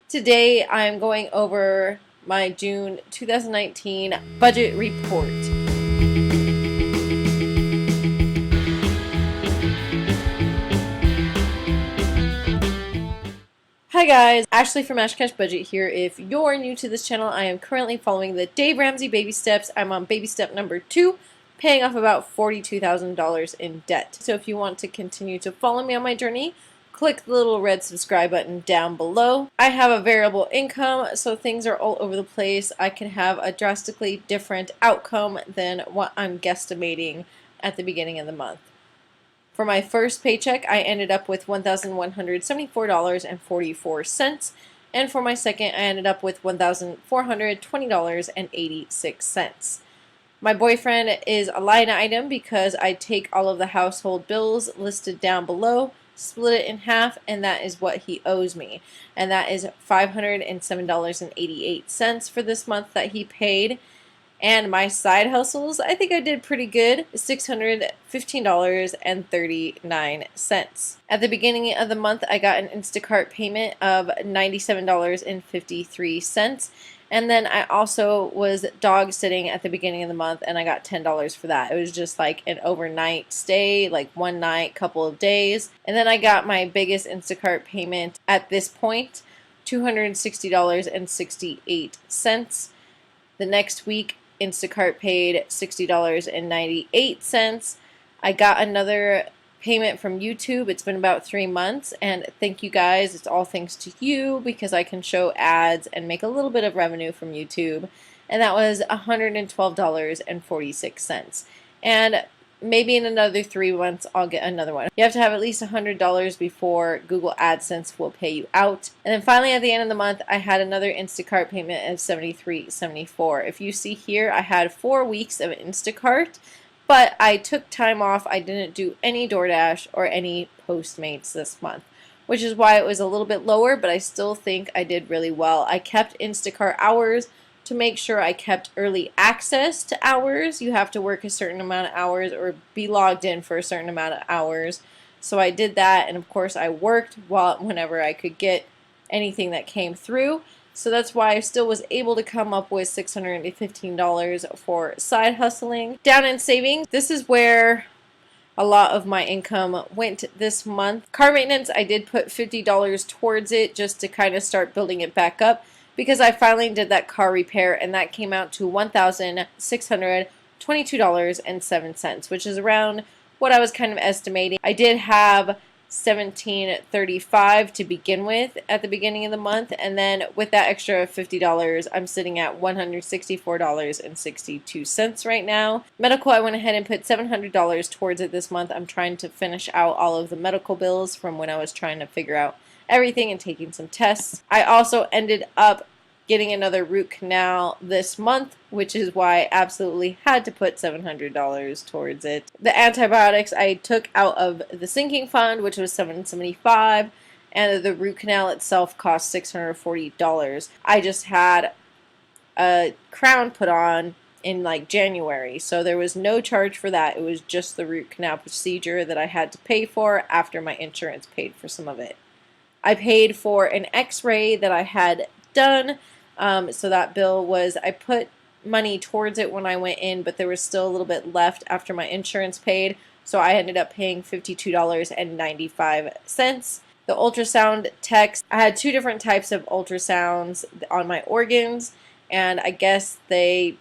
Today I'm going over my June 2019 budget report. Hi guys, Ashley from ashcashbudget here. If you're new to this channel, I am currently following the Dave Ramsey baby steps. I'm on baby step number 2, paying off about $42,000 in debt. So if you want to continue to follow me on my journey, click the little red subscribe button down below. I have a variable income, so things are all over the place. I can have a drastically different outcome than what I'm guesstimating at the beginning of the month. For my first paycheck, I ended up with $1,174.44, and for my second, I ended up with $1,420.86. My boyfriend is a line item because I take all of the household bills listed down below, split it in half, and that is what he owes me. And that is $507.88 for this month that he paid. And my side hustles, I think I did pretty good, $615.39. At the beginning of the month, I got an Instacart payment of $97.53. And then I also was dog sitting at the beginning of the month, and I got $10 for that. It was just like an overnight stay, like one night, couple of days. And then I got my biggest Instacart payment at this point, $260.68. The next week, Instacart paid $60.98. I got another payment from YouTube. It's been about 3 months, and thank you guys. It's all thanks to you because I can show ads and make a little bit of revenue from YouTube, and that was $112.46. And maybe in another 3 months I'll get another one. You have to have at least $100 before Google AdSense will pay you out. And then finally at the end of the month I had another Instacart payment of $73.74. If you see here, I had 4 weeks of Instacart, but I took time off. I didn't do any DoorDash or any Postmates this month, which is why it was a little bit lower, but I still think I did really well. I kept Instacart hours to make sure I kept early access to hours. You have to work a certain amount of hours or be logged in for a certain amount of hours. So I did that, and of course I worked whenever I could get anything that came through. So that's why I still was able to come up with $615 for side hustling. Down in savings, this is where a lot of my income went this month. Car maintenance, I did put $50 towards it just to kind of start building it back up because I finally did that car repair, and that came out to $1,622.07, which is around what I was kind of estimating. I did have $1,735 to begin with at the beginning of the month, and then with that extra $50 I'm sitting at $164.62 right now. Medical, I went ahead and put $700 towards it this month. I'm trying to finish out all of the medical bills from when I was trying to figure out everything and taking some tests. I also ended up getting another root canal this month, which is why I absolutely had to put $700 towards it. The antibiotics I took out of the sinking fund, which was $775, and the root canal itself cost $640. I just had a crown put on in like January, so there was no charge for that. It was just the root canal procedure that I had to pay for after my insurance paid for some of it. I paid for an x-ray that I had done. So that bill was, I put money towards it when I went in, but there was still a little bit left after my insurance paid, so I ended up paying $52.95. The ultrasound techs, I had 2 different types of ultrasounds on my organs, and I guess they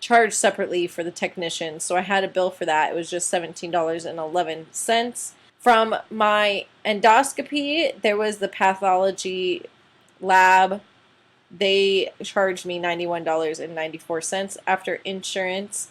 charged separately for the technician, so I had a bill for that. It was just $17.11. From my endoscopy, there was the pathology lab. They charged me $91.94 after insurance.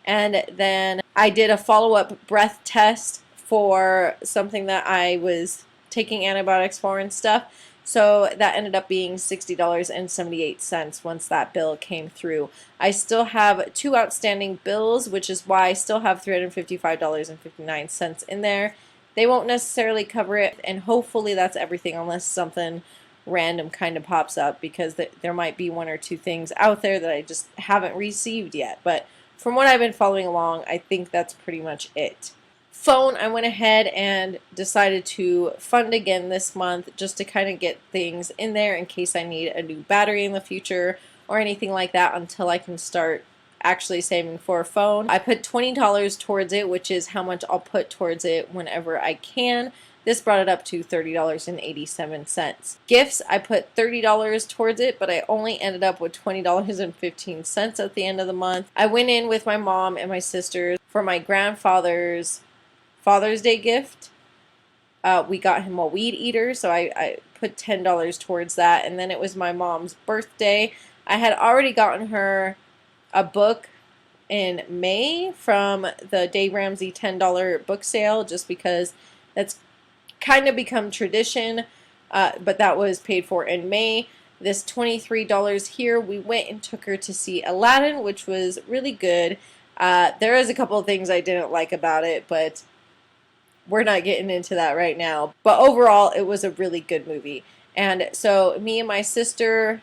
And then I did a follow-up breath test for something that I was taking antibiotics for and stuff. So that ended up being $60.78 once that bill came through. I still have 2 outstanding bills, which is why I still have $355.59 in there. They won't necessarily cover it, and hopefully that's everything unless something random kind of pops up, because there might be 1 or 2 things out there that I just haven't received yet. But from what I've been following along, I think that's pretty much it. phone, I went ahead and decided to fund again this month just to kind of get things in there in case I need a new battery in the future or anything like that until I can start actually saving for a phone. I put $20 towards it, which is how much I'll put towards it whenever I can. This brought it up to $30.87. Gifts, I put $30 towards it, but I only ended up with $20.15 at the end of the month. I went in with my mom and my sisters for my grandfather's Father's Day gift. We got him a weed eater, so I put $10 towards that. And then it was my mom's birthday. I had already gotten her a book in May from the Dave Ramsey $10 book sale, just because that's kind of become tradition, but that was paid for in May. This $23 here, we went and took her to see Aladdin, which was really good. There is a couple of things I didn't like about it, but we're not getting into that right now. But overall, it was a really good movie. And so me and my sister,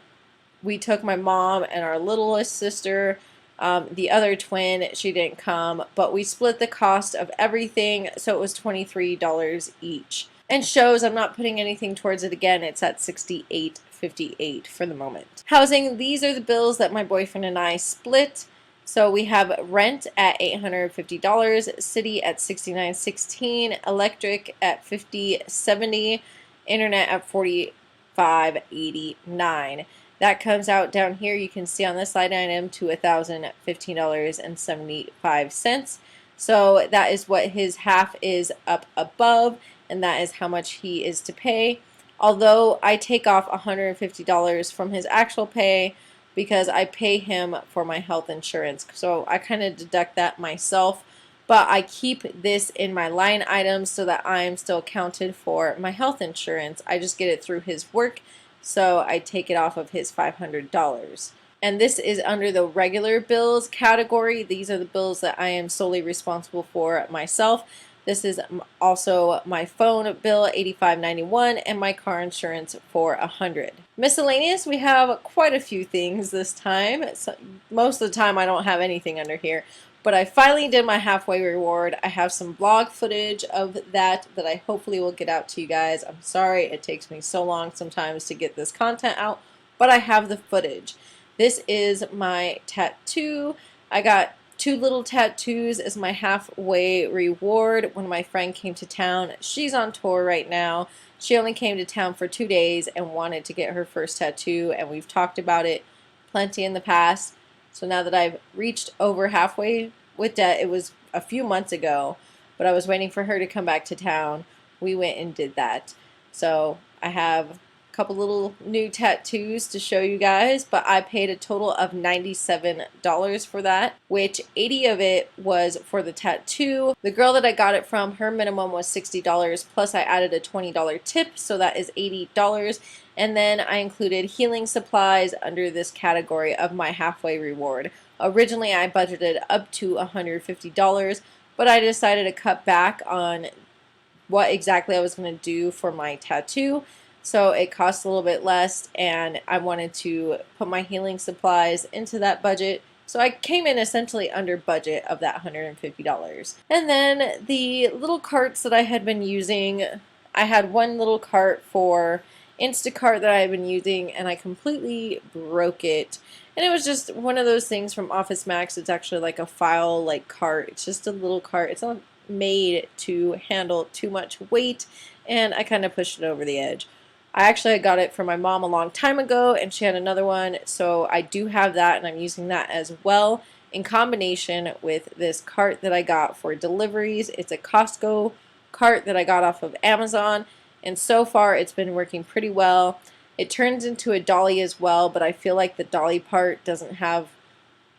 we took my mom and our littlest sister. The other twin, she didn't come, but we split the cost of everything, so it was $23 each. And shows, I'm not putting anything towards it again. It's at $68.58 for the moment. Housing, these are the bills that my boyfriend and I split. So we have rent at $850, city at $69.16, electric at $50.70, internet at $45.89. That comes out down here, you can see on this line item, to $1,015.75. So that is what his half is up above, and that is how much he is to pay. Although I take off $150 from his actual pay because I pay him for my health insurance. So I kind of deduct that myself, but I keep this in my line items so that I am still counted for my health insurance. I just get it through his work, so I take it off of his $500. And this is under the regular bills category. These are the bills that I am solely responsible for myself. This is also my phone bill, $85.91, and my car insurance for $100. Miscellaneous, we have quite a few things this time. So most of the time I don't have anything under here, but I finally did my halfway reward. I have some vlog footage of that I hopefully will get out to you guys. I'm sorry it takes me so long sometimes to get this content out, but I have the footage. This is my tattoo. I got 2 little tattoos as my halfway reward when my friend came to town. She's on tour right now. She only came to town for 2 days and wanted to get her first tattoo, and we've talked about it plenty in the past. So now that I've reached over halfway with that, it was a few months ago, but I was waiting for her to come back to town. We went and did that. So I have couple little new tattoos to show you guys, but I paid a total of $97 for that, which 80 of it was for the tattoo. The girl that I got it from, her minimum was $60, plus I added a $20 tip, so that is $80. And then I included healing supplies under this category of my halfway reward. Originally I budgeted up to $150, but I decided to cut back on what exactly I was going to do for my tattoo. So it costs a little bit less, and I wanted to put my healing supplies into that budget. So I came in essentially under budget of that $150. And then the little carts that I had been using, I had one little cart for Instacart that I had been using, and I completely broke it. And it was just one of those things from Office Max. It's actually like a file like cart. It's just a little cart. It's not made to handle too much weight, and I kind of pushed it over the edge. I actually got it for my mom a long time ago, and she had another one, so I do have that, and I'm using that as well in combination with this cart that I got for deliveries. It's a Costco cart that I got off of Amazon, and so far it's been working pretty well. It turns into a dolly as well, but I feel like the dolly part doesn't have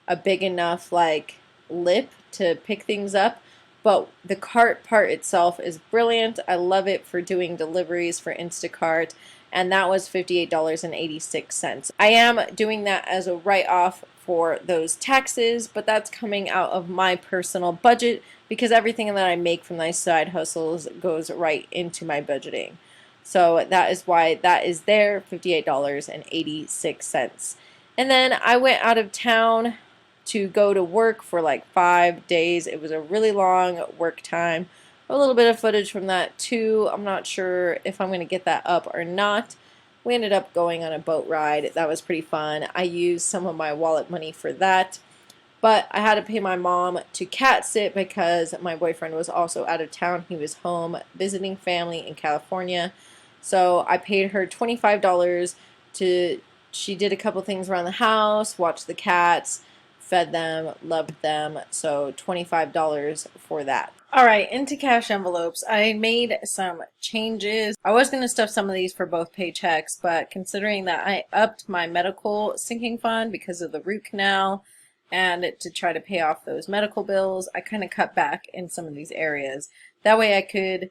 a big enough like lip to pick things up. But the cart part itself is brilliant. I love it for doing deliveries for Instacart, and that was $58.86. I am doing that as a write-off for those taxes, but that's coming out of my personal budget because everything that I make from my side hustles goes right into my budgeting. So that is why that is there, $58.86. And then I went out of town to go to work for like 5 days. It was a really long work time, A little bit of footage from that too. I'm not sure if I'm going to get that up or not. We ended up going on a boat ride. That was pretty fun. I used some of my wallet money for that. But I had to pay my mom to cat sit because my boyfriend was also out of town. He was home visiting family in California. So I paid her $25 to, she did a couple things around the house, watched the cats, fed them, loved them. So $25 for that. Alright, into cash envelopes. I made some changes. I was going to stuff some of these for both paychecks, but considering that I upped my medical sinking fund because of the root canal, and to try to pay off those medical bills, I kind of cut back in some of these areas. That way I could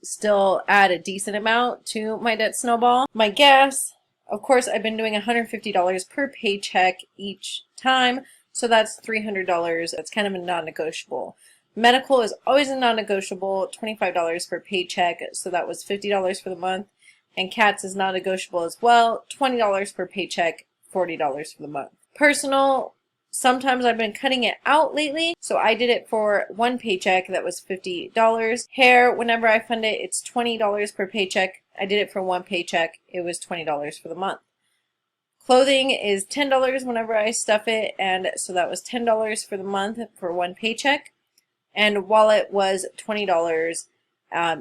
still add a decent amount to my debt snowball. My gas, of course, I've been doing $150 per paycheck each time, so that's $300. That's kind of a non-negotiable. Medical is always a non-negotiable, $25 per paycheck, so that was $50 for the month. And cats is non-negotiable as well, $20 per paycheck, $40 for the month. Personal, sometimes I've been cutting it out lately, so I did it for one paycheck, that was $50. Hair, whenever I fund it, it's $20 per paycheck. I did it for one paycheck, it was $20 for the month. Clothing is $10 whenever I stuff it, and so that was $10 for the month for one paycheck. And wallet was $20.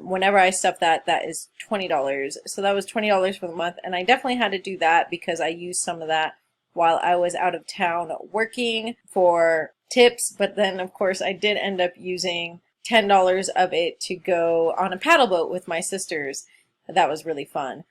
Whenever I stuff that, that is $20. So that was $20 for the month, and I definitely had to do that because I used some of that while I was out of town working for tips, but then of course I did end up using $10 of it to go on a paddle boat with my sisters. That was really fun.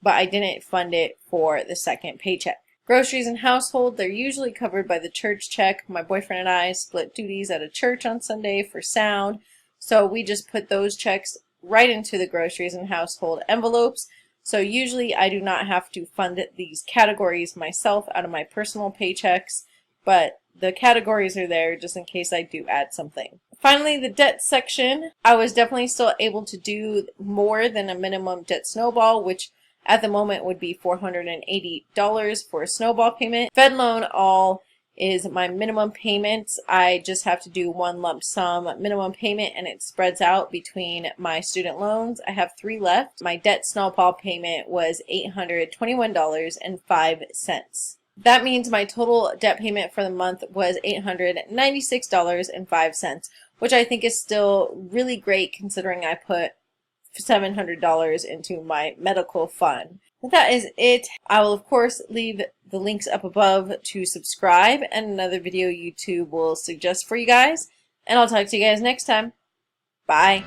But I didn't fund it for the second paycheck. Groceries and household, they're usually covered by the church check. My boyfriend and I split duties at a church on Sunday for sound, so we just put those checks right into the groceries and household envelopes. So usually I do not have to fund these categories myself out of my personal paychecks, but the categories are there just in case I do add something. Finally, the debt section, I was definitely still able to do more than a minimum debt snowball, which at the moment would be $480 for a snowball payment. Fed loan all is my minimum payments. I just have to do one lump sum minimum payment, and it spreads out between my student loans. I have 3 left. My debt snowball payment was $821.05. That means my total debt payment for the month was $896.05, which I think is still really great considering I put $700 into my medical fund. That is it. I will of course leave the links up above to subscribe and another video YouTube will suggest for you guys. And I'll talk to you guys next time. Bye.